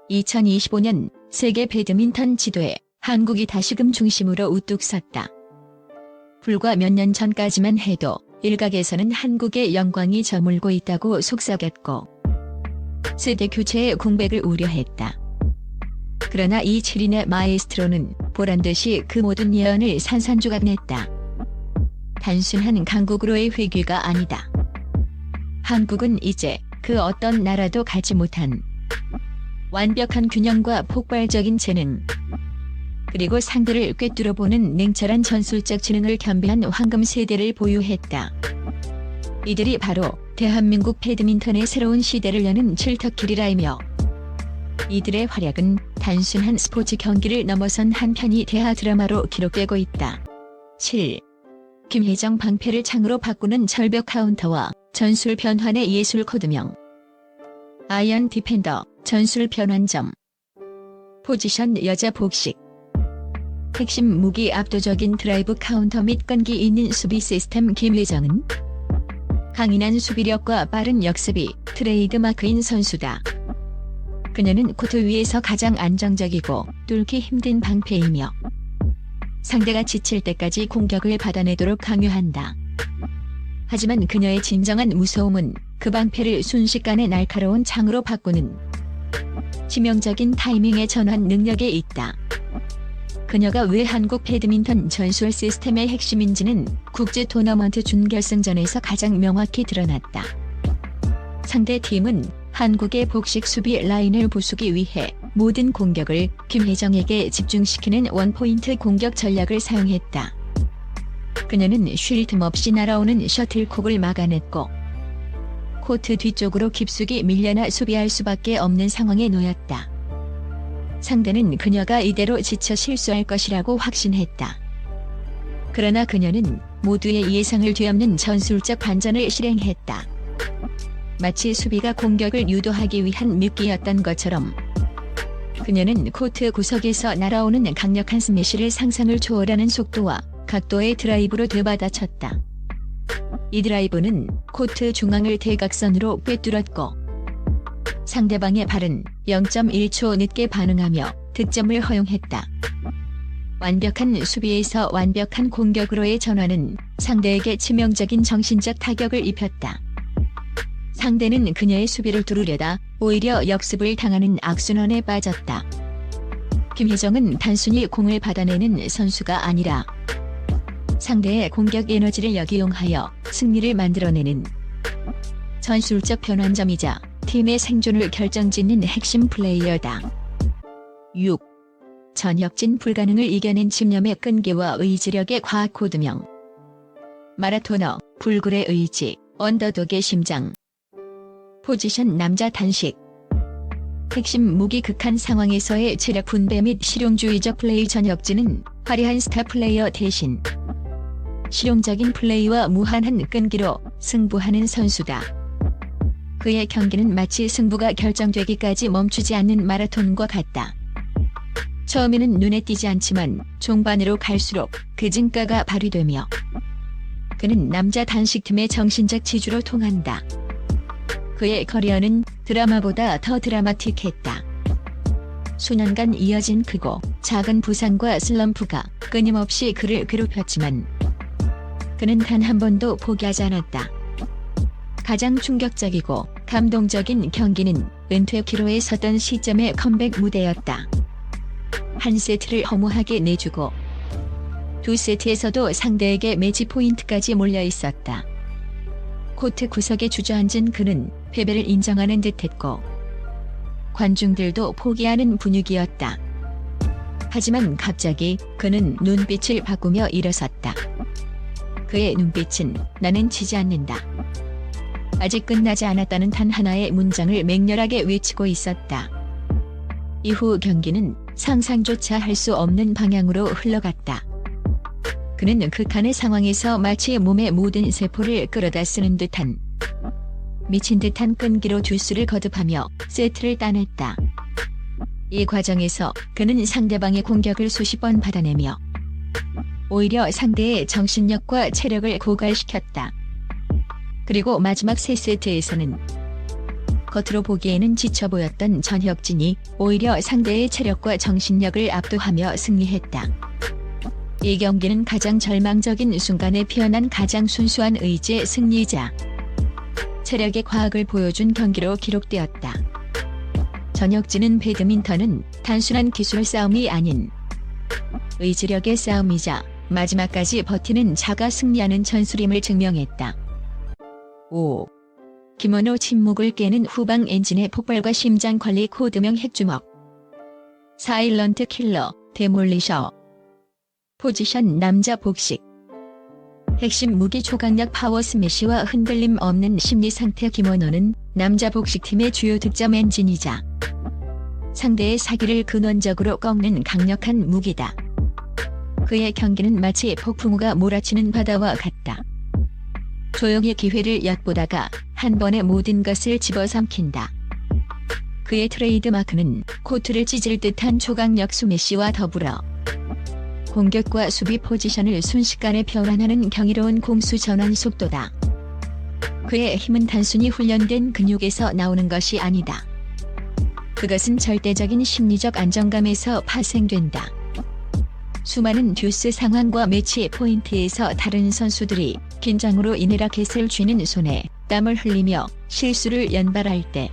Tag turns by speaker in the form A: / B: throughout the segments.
A: 2025년 세계 배드민턴 지도에 한국이 다시금 중심으로 우뚝 섰다. 불과 몇 년 전까지만 해도 일각에서는 한국의 영광이 저물고 있다고 속삭였고 세대 교체의 공백을 우려했다. 그러나 이 7인의 마에스트로는 보란듯이 그 모든 예언을 산산조각냈다. 단순한 강국으로의 회귀가 아니다. 한국은 이제 그 어떤 나라도 갖지 못한 완벽한 균형과 폭발적인 재능, 그리고 상대를 꿰뚫어보는 냉철한 전술적 지능을 겸비한 황금 세대를 보유했다. 이들이 바로 대한민국 배드민턴의 새로운 시대를 여는 칠터킬이라이며 이들의 활약은 단순한 스포츠 경기를 넘어선 한 편의 대하 드라마로 기록되고 있다. 7. 김혜정 방패를 창으로 바꾸는 절벽 카운터와 전술 변환의 예술 코드명. 아이언 디펜더, 전술 변환점. 포지션 여자 복식. 핵심 무기 압도적인 드라이브 카운터 및 끈기 있는 수비 시스템. 김혜정은 강인한 수비력과 빠른 역습이 트레이드마크인 선수다. 그녀는 코트 위에서 가장 안정적이고 뚫기 힘든 방패이며 상대가 지칠 때까지 공격을 받아내도록 강요한다. 하지만 그녀의 진정한 무서움은 그 방패를 순식간에 날카로운 창으로 바꾸는 치명적인 타이밍의 전환 능력에 있다. 그녀가 왜 한국 배드민턴 전술 시스템의 핵심인지는 국제 토너먼트 준결승전에서 가장 명확히 드러났다. 상대 팀은 한국의 복식 수비 라인을 부수기 위해 모든 공격을 김혜정에게 집중시키는 원포인트 공격 전략을 사용했다. 그녀는 쉴 틈 없이 날아오는 셔틀콕을 막아냈고 코트 뒤쪽으로 깊숙이 밀려나 수비할 수밖에 없는 상황에 놓였다. 상대는 그녀가 이대로 지쳐 실수할 것이라고 확신했다. 그러나 그녀는 모두의 예상을 뒤엎는 전술적 반전을 실행했다. 마치 수비가 공격을 유도하기 위한 미끼였던 것처럼 그녀는 코트 구석에서 날아오는 강력한 스매시를 상상을 초월하는 속도와 각도의 드라이브로 되받아쳤다. 이 드라이브는 코트 중앙을 대각선으로 꿰뚫었고 상대방의 발은 0.1초 늦게 반응하며 득점을 허용했다. 완벽한 수비에서 완벽한 공격으로의 전환은 상대에게 치명적인 정신적 타격을 입혔다. 상대는 그녀의 수비를 뚫으려다 오히려 역습을 당하는 악순환에 빠졌다. 김혜정은 단순히 공을 받아내는 선수가 아니라 상대의 공격 에너지를 역이용하여 승리를 만들어내는 전술적 변환점이자 팀의 생존을 결정짓는 핵심 플레이어다. 6. 전역진 불가능을 이겨낸 집념의 끈기와 의지력의 과학 코드명. 마라토너, 불굴의 의지, 언더독의 심장. 포지션 남자 단식. 핵심 무기 극한 상황에서의 체력 분배 및 실용주의적 플레이. 전역진은 화려한 스타 플레이어 대신 실용적인 플레이와 무한한 끈기로 승부하는 선수다. 그의 경기는 마치 승부가 결정되기까지 멈추지 않는 마라톤과 같다. 처음에는 눈에 띄지 않지만 종반으로 갈수록 그 진가가 발휘되며 그는 남자 단식팀의 정신적 지주로 통한다. 그의 커리어는 드라마보다 더 드라마틱했다. 수년간 이어진 크고 작은 부상과 슬럼프가 끊임없이 그를 괴롭혔지만 그는 단 한 번도 포기하지 않았다. 가장 충격적이고 감동적인 경기는 은퇴 기로에 섰던 시점의 컴백 무대였다. 한 세트를 허무하게 내주고 두 세트에서도 상대에게 매치 포인트까지 몰려 있었다. 코트 구석에 주저앉은 그는 패배를 인정하는 듯했고 관중들도 포기하는 분위기였다. 하지만 갑자기 그는 눈빛을 바꾸며 일어섰다. 그의 눈빛은 나는 지지 않는다. 아직 끝나지 않았다는 단 하나의 문장을 맹렬하게 외치고 있었다. 이후 경기는 상상조차 할 수 없는 방향으로 흘러갔다. 그는 극한의 상황에서 마치 몸의 모든 세포를 끌어다 쓰는 듯한 미친 듯한 끈기로 주스를 거듭하며 세트를 따냈다. 이 과정에서 그는 상대방의 공격을 수십 번 받아내며 오히려 상대의 정신력과 체력을 고갈시켰다. 그리고 마지막 세 세트에서는 겉으로 보기에는 지쳐 보였던 전혁진이 오히려 상대의 체력과 정신력을 압도하며 승리했다. 이 경기는 가장 절망적인 순간에 피어난 가장 순수한 의지의 승리자, 체력의 과학을 보여준 경기로 기록되었다. 전혁진은 배드민턴은 단순한 기술 싸움이 아닌 의지력의 싸움이자 마지막까지 버티는 자가 승리하는 전술임을 증명했다. 5. 김원호 침묵을 깨는 후방 엔진의 폭발과 심장 관리 코드명 핵주먹. 사일런트 킬러, 데몰리셔. 포지션 남자 복식. 핵심 무기 초강력 파워 스매시와 흔들림 없는 심리 상태. 김원호는 남자 복식팀의 주요 득점 엔진이자 상대의 사기를 근원적으로 꺾는 강력한 무기다. 그의 경기는 마치 폭풍우가 몰아치는 바다와 같다. 조용히 기회를 엿보다가 한 번에 모든 것을 집어삼킨다. 그의 트레이드 마크는 코트를 찢을 듯한 초강력 스매시와 더불어 공격과 수비 포지션을 순식간에 변환하는 경이로운 공수 전환 속도다. 그의 힘은 단순히 훈련된 근육에서 나오는 것이 아니다. 그것은 절대적인 심리적 안정감에서 파생된다. 수많은 듀스 상황과 매치 포인트에서 다른 선수들이 긴장으로 인해 라켓을 쥐는 손에 땀을 흘리며 실수를 연발할 때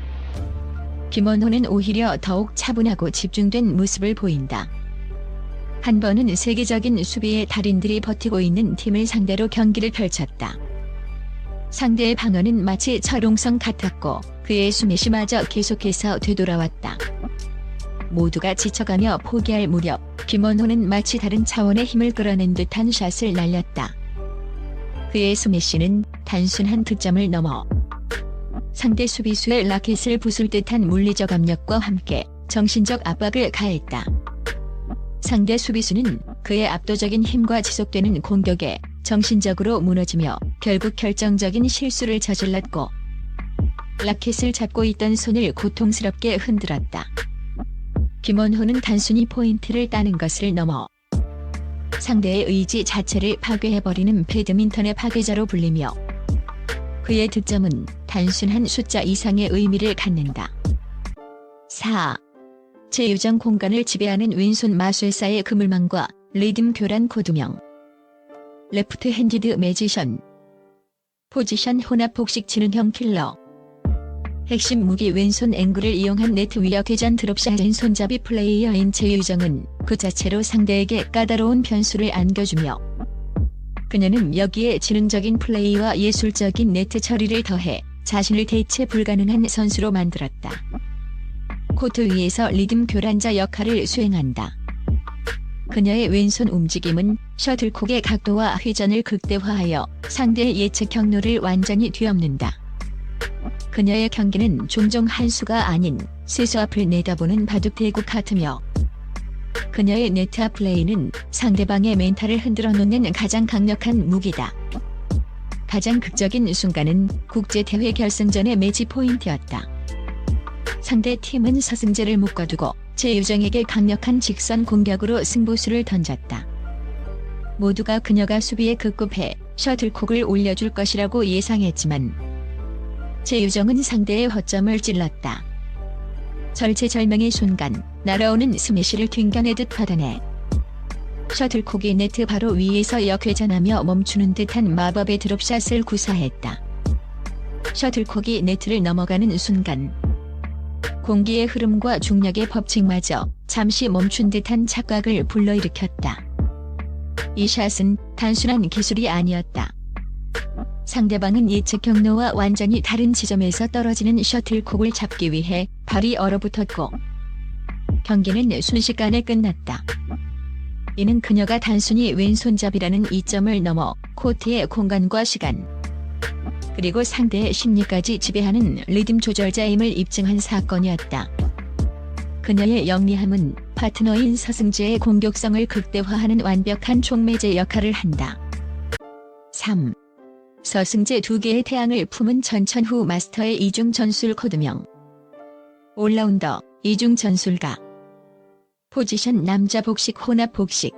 A: 김원호는 오히려 더욱 차분하고 집중된 모습을 보인다. 한 번은 세계적인 수비의 달인들이 버티고 있는 팀을 상대로 경기를 펼쳤다. 상대의 방어는 마치 철옹성 같았고 그의 스매시마저 계속해서 되돌아왔다. 모두가 지쳐가며 포기할 무렵 김원호는 마치 다른 차원의 힘을 끌어낸 듯한 샷을 날렸다. 그의 스매시는 단순한 득점을 넘어 상대 수비수의 라켓을 부술 듯한 물리적 압력과 함께 정신적 압박을 가했다. 상대 수비수는 그의 압도적인 힘과 지속되는 공격에 정신적으로 무너지며 결국 결정적인 실수를 저질렀고 라켓을 잡고 있던 손을 고통스럽게 흔들었다. 김원호는 단순히 포인트를 따는 것을 넘어 상대의 의지 자체를 파괴해버리는 배드민턴의 파괴자로 불리며 그의 득점은 단순한 숫자 이상의 의미를 갖는다. 4. 제유정 공간을 지배하는 왼손 마술사의 그물망과 리듬 교란 코드명. 레프트 핸디드 매지션. 포지션 혼합 복식 지능형 킬러. 핵심 무기 왼손 앵글을 이용한 네트 위력 회전 드롭샷 손잡이 플레이어인 제유정은 그 자체로 상대에게 까다로운 변수를 안겨주며 그녀는 여기에 지능적인 플레이와 예술적인 네트 처리를 더해 자신을 대체 불가능한 선수로 만들었다. 코트 위에서 리듬 교란자 역할을 수행한다. 그녀의 왼손 움직임은 셔틀콕의 각도와 회전을 극대화하여 상대의 예측 경로를 완전히 뒤엎는다. 그녀의 경기는 종종 한 수가 아닌 세수 앞을 내다보는 바둑대구 같으며 그녀의 네트 앞 플레이는 상대방의 멘탈을 흔들어 놓는 가장 강력한 무기다. 가장 극적인 순간은 국제대회 결승전의 매치 포인트였다. 상대 팀은 서승재를 묶어두고 제유정에게 강력한 직선 공격으로 승부수를 던졌다. 모두가 그녀가 수비에 급급해 셔틀콕을 올려줄 것이라고 예상했지만 제유정은 상대의 허점을 찔렀다. 절체절명의 순간 날아오는 스매시를 튕겨내듯 받아내 셔틀콕이 네트 바로 위에서 역회전하며 멈추는 듯한 마법의 드롭샷을 구사했다. 셔틀콕이 네트를 넘어가는 순간 공기의 흐름과 중력의 법칙마저 잠시 멈춘 듯한 착각을 불러일으켰다. 이 샷은 단순한 기술이 아니었다. 상대방은 예측 경로와 완전히 다른 지점에서 떨어지는 셔틀콕을 잡기 위해 발이 얼어붙었고 경기는 순식간에 끝났다. 이는 그녀가 단순히 왼손잡이라는 이점을 넘어 코트의 공간과 시간 그리고 상대의 심리까지 지배하는 리듬 조절자임을 입증한 사건이었다. 그녀의 영리함은 파트너인 서승재의 공격성을 극대화하는 완벽한 촉매제 역할을 한다. 3. 서승재 두 개의 태양을 품은 전천후 마스터의 이중 전술 코드명. 올라운더, 이중 전술가. 포지션 남자 복식 혼합 복식.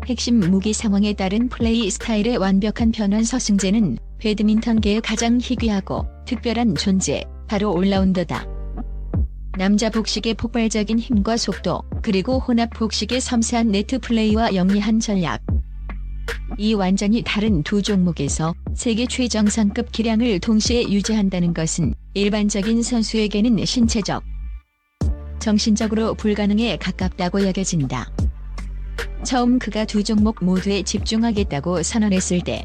A: 핵심 무기 상황에 따른 플레이 스타일의 완벽한 변환. 서승재는 배드민턴계의 가장 희귀하고 특별한 존재, 바로 올라운더다. 남자 복식의 폭발적인 힘과 속도, 그리고 혼합 복식의 섬세한 네트 플레이와 영리한 전략. 이 완전히 다른 두 종목에서 세계 최정상급 기량을 동시에 유지한다는 것은 일반적인 선수에게는 신체적, 정신적으로 불가능에 가깝다고 여겨진다. 처음 그가 두 종목 모두에 집중하겠다고 선언했을 때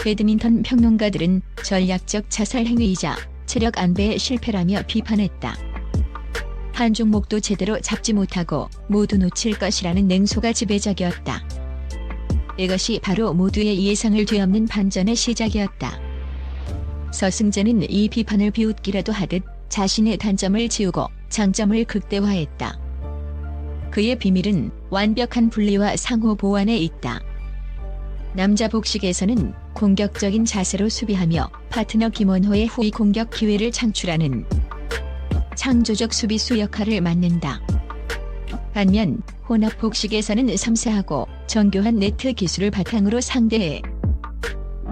A: 배드민턴 평론가들은 전략적 자살 행위이자 체력 안배의 실패라며 비판했다. 한 종목도 제대로 잡지 못하고 모두 놓칠 것이라는 냉소가 지배적이었다. 이것이 바로 모두의 예상을 뒤엎는 반전의 시작이었다. 서승재는 이 비판을 비웃기라도 하듯 자신의 단점을 지우고 장점을 극대화했다. 그의 비밀은 완벽한 분리와 상호 보완에 있다. 남자 복식에서는 공격적인 자세로 수비하며 파트너 김원호의 후위 공격 기회를 창출하는 창조적 수비수 역할을 맡는다. 반면 혼합 복식에서는 섬세하고 정교한 네트 기술을 바탕으로 상대의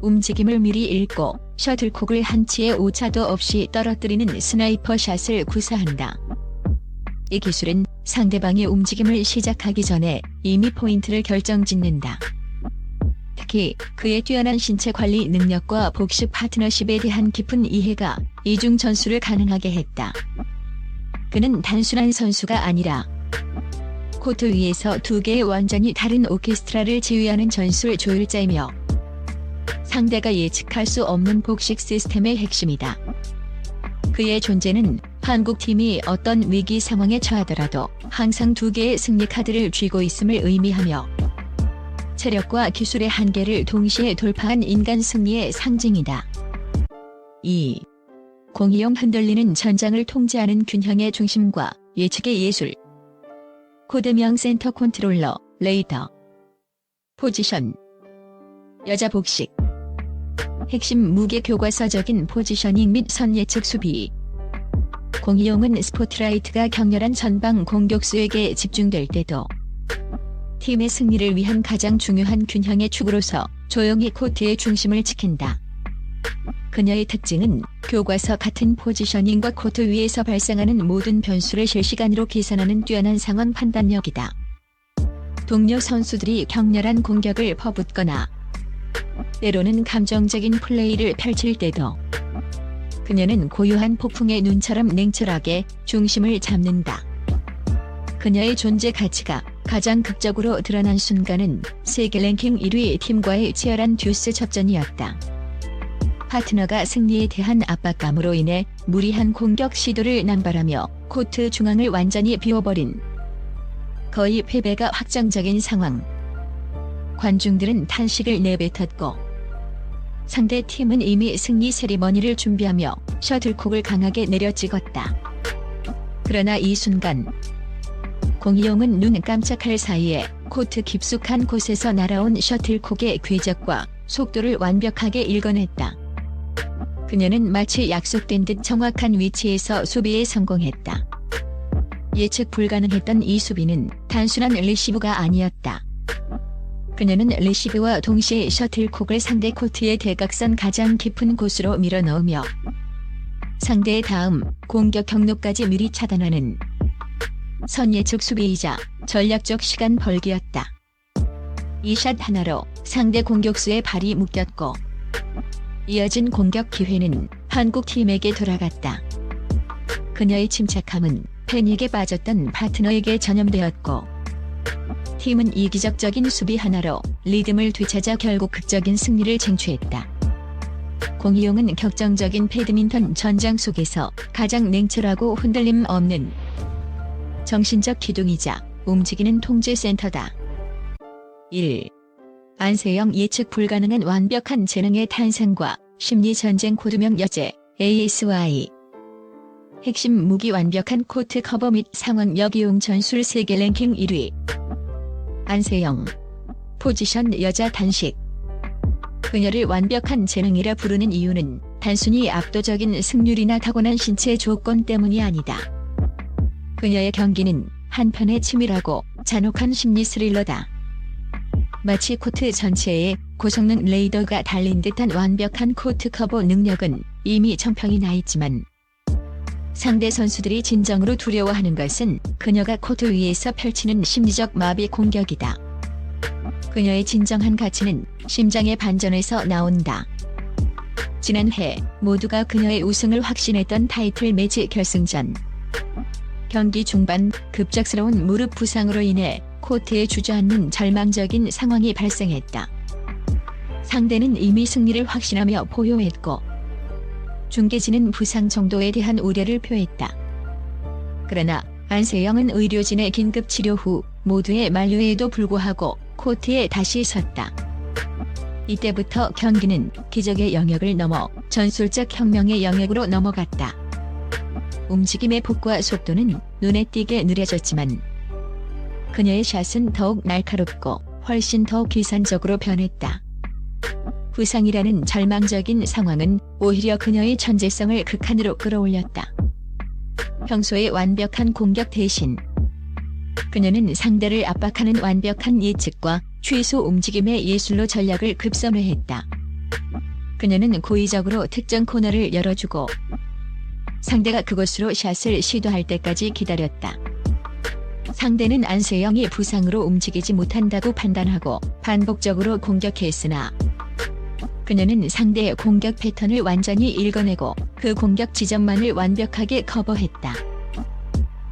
A: 움직임을 미리 읽고 셔틀콕을 한치의 오차도 없이 떨어뜨리는 스나이퍼 샷을 구사한다. 이 기술은 상대방의 움직임을 시작하기 전에 이미 포인트를 결정짓는다. 특히 그의 뛰어난 신체 관리 능력과 복식 파트너십에 대한 깊은 이해가 이중 전술을 가능하게 했다. 그는 단순한 선수가 아니라 코트 위에서 두 개의 완전히 다른 오케스트라를 지휘하는 전술 조율자이며 상대가 예측할 수 없는 복식 시스템의 핵심이다. 그의 존재는 한국팀이 어떤 위기 상황에 처하더라도 항상 두 개의 승리 카드를 쥐고 있음을 의미하며 체력과 기술의 한계를 동시에 돌파한 인간 승리의 상징이다. 2. 공이용 흔들리는 전장을 통제하는 균형의 중심과 예측의 예술. 코드명 센터 컨트롤러, 레이더. 포지션. 여자 복식. 핵심 무게 교과서적인 포지셔닝 및 선 예측 수비. 공이용은 스포트라이트가 격렬한 전방 공격수에게 집중될 때도 팀의 승리를 위한 가장 중요한 균형의 축으로서 조용히 코트의 중심을 지킨다. 그녀의 특징은 교과서 같은 포지셔닝과 코트 위에서 발생하는 모든 변수를 실시간으로 계산하는 뛰어난 상황 판단력이다. 동료 선수들이 격렬한 공격을 퍼붓거나 때로는 감정적인 플레이를 펼칠 때도 그녀는 고요한 폭풍의 눈처럼 냉철하게 중심을 잡는다. 그녀의 존재 가치가 가장 극적으로 드러난 순간은 세계 랭킹 1위 팀과의 치열한 듀스 접전이었다. 파트너가 승리에 대한 압박감으로 인해 무리한 공격 시도를 남발하며 코트 중앙을 완전히 비워버린 거의 패배가 확정적인 상황. 관중들은 탄식을 내뱉었고 상대 팀은 이미 승리 세리머니를 준비하며 셔틀콕을 강하게 내려찍었다. 그러나 이 순간 공이용은 눈 깜짝할 사이에 코트 깊숙한 곳에서 날아온 셔틀콕의 궤적과 속도를 완벽하게 읽어냈다. 그녀는 마치 약속된 듯 정확한 위치에서 수비에 성공했다. 예측 불가능했던 이 수비는 단순한 리시브가 아니었다. 그녀는 리시브와 동시에 셔틀콕을 상대 코트의 대각선 가장 깊은 곳으로 밀어넣으며 상대의 다음 공격 경로까지 미리 차단하는 선예측 수비이자 전략적 시간 벌기였다. 이 샷 하나로 상대 공격수의 발이 묶였고 이어진 공격 기회는 한국팀에게 돌아갔다. 그녀의 침착함은 패닉에 빠졌던 파트너에게 전염되었고 팀은 이기적인 수비 하나로 리듬을 되찾아 결국 극적인 승리를 쟁취했다. 공이용은 격정적인 배드민턴 전장 속에서 가장 냉철하고 흔들림 없는 정신적 기둥이자 움직이는 통제 센터다. 1. 안세영 예측 불가능한 완벽한 재능의 탄생과 심리전쟁 코드명 여제 ASY. 핵심 무기 완벽한 코트 커버 및 상황 역이용 전술 세계 랭킹 1위. 안세영. 포지션 여자 단식. 그녀를 완벽한 재능이라 부르는 이유는 단순히 압도적인 승률이나 타고난 신체 조건 때문이 아니다. 그녀의 경기는 한편의 치밀하고 잔혹한 심리 스릴러다. 마치 코트 전체에 고성능 레이더가 달린 듯한 완벽한 코트 커버 능력은 이미 정평이 나 있지만 상대 선수들이 진정으로 두려워하는 것은 그녀가 코트 위에서 펼치는 심리적 마비 공격이다. 그녀의 진정한 가치는 심장의 반전에서 나온다. 지난해 모두가 그녀의 우승을 확신했던 타이틀 매치 결승전. 경기 중반 급작스러운 무릎 부상으로 인해 코트에 주저앉는 절망적인 상황이 발생했다. 상대는 이미 승리를 확신하며 포효했고 중계진은 부상 정도에 대한 우려를 표했다. 그러나 안세영은 의료진의 긴급 치료 후 모두의 만류에도 불구하고 코트에 다시 섰다. 이때부터 경기는 기적의 영역을 넘어 전술적 혁명의 영역으로 넘어갔다. 움직임의 폭과 속도는 눈에 띄게 느려졌지만 그녀의 샷은 더욱 날카롭고 훨씬 더 계산적으로 변했다. 부상이라는 절망적인 상황은 오히려 그녀의 천재성을 극한으로 끌어올렸다. 평소의 완벽한 공격 대신 그녀는 상대를 압박하는 완벽한 예측과 최소 움직임의 예술로 전략을 급선회했다. 그녀는 고의적으로 특정 코너를 열어주고 상대가 그곳으로 샷을 시도할 때까지 기다렸다. 상대는 안세영이 부상으로 움직이지 못한다고 판단하고 반복적으로 공격했으나 그녀는 상대의 공격 패턴을 완전히 읽어내고 그 공격 지점만을 완벽하게 커버했다.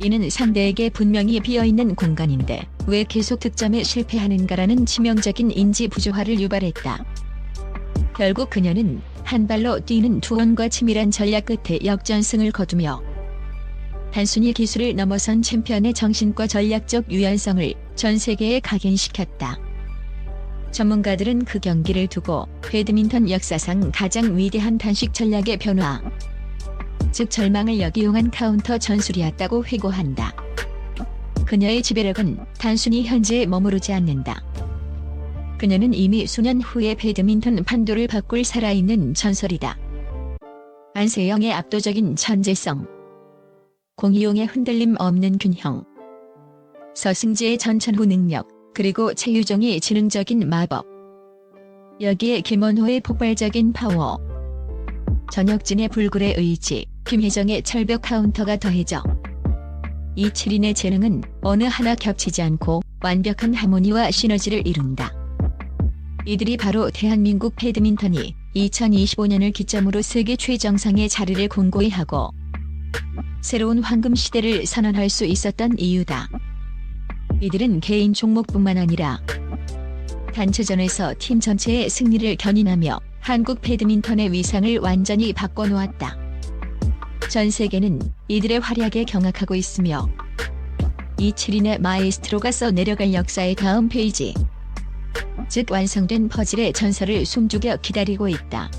A: 이는 상대에게 분명히 비어있는 공간인데 왜 계속 득점에 실패하는가라는 치명적인 인지 부조화를 유발했다. 결국 그녀는 한 발로 뛰는 투혼과 치밀한 전략 끝에 역전승을 거두며 단순히 기술을 넘어선 챔피언의 정신과 전략적 유연성을 전 세계에 각인시켰다. 전문가들은 그 경기를 두고 배드민턴 역사상 가장 위대한 단식 전략의 변화, 즉 절망을 역이용한 카운터 전술이었다고 회고한다. 그녀의 지배력은 단순히 현재에 머무르지 않는다. 그녀는 이미 수년 후에 배드민턴 판도를 바꿀 살아있는 전설이다. 안세영의 압도적인 천재성, 공이용의 흔들림 없는 균형, 서승재의 전천후 능력, 그리고 최유정의 지능적인 마법. 여기에 김원호의 폭발적인 파워, 전혁진의 불굴의 의지, 김혜정의 철벽 카운터가 더해져 이 7인의 재능은 어느 하나 겹치지 않고 완벽한 하모니와 시너지를 이룬다. 이들이 바로 대한민국 배드민턴이 2025년을 기점으로 세계 최정상의 자리를 공고히 하고 새로운 황금 시대를 선언할 수 있었던 이유다. 이들은 개인 종목뿐만 아니라 단체전에서 팀 전체의 승리를 견인하며 한국 배드민턴의 위상을 완전히 바꿔놓았다. 전 세계는 이들의 활약에 경악하고 있으며 이 7인의 마에스트로가 써내려갈 역사의 다음 페이지, 즉 완성된 퍼즐의 전설을 숨죽여 기다리고 있다.